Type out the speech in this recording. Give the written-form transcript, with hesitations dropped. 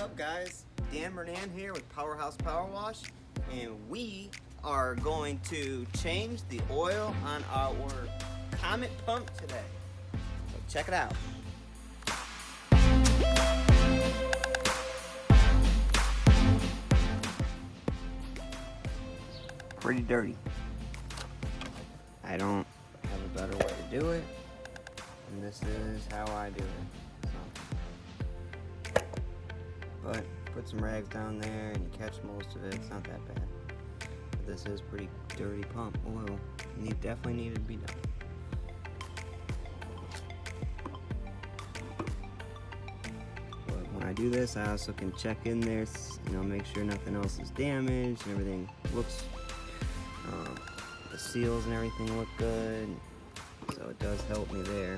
up, guys? Dan Mernan here with Powerhouse Power Wash, and we are going to change the oil on our Comet pump today. So check it out. Pretty dirty. I don't have a better way to do it, and this is how I do it. So. But put some rags down there and you catch most of it. It's not that bad. But this is pretty dirty pump oil. Definitely needed to be done. But when I do this, I also can check in there, make sure nothing else is damaged and everything looks, the seals and everything look good. So it does help me there.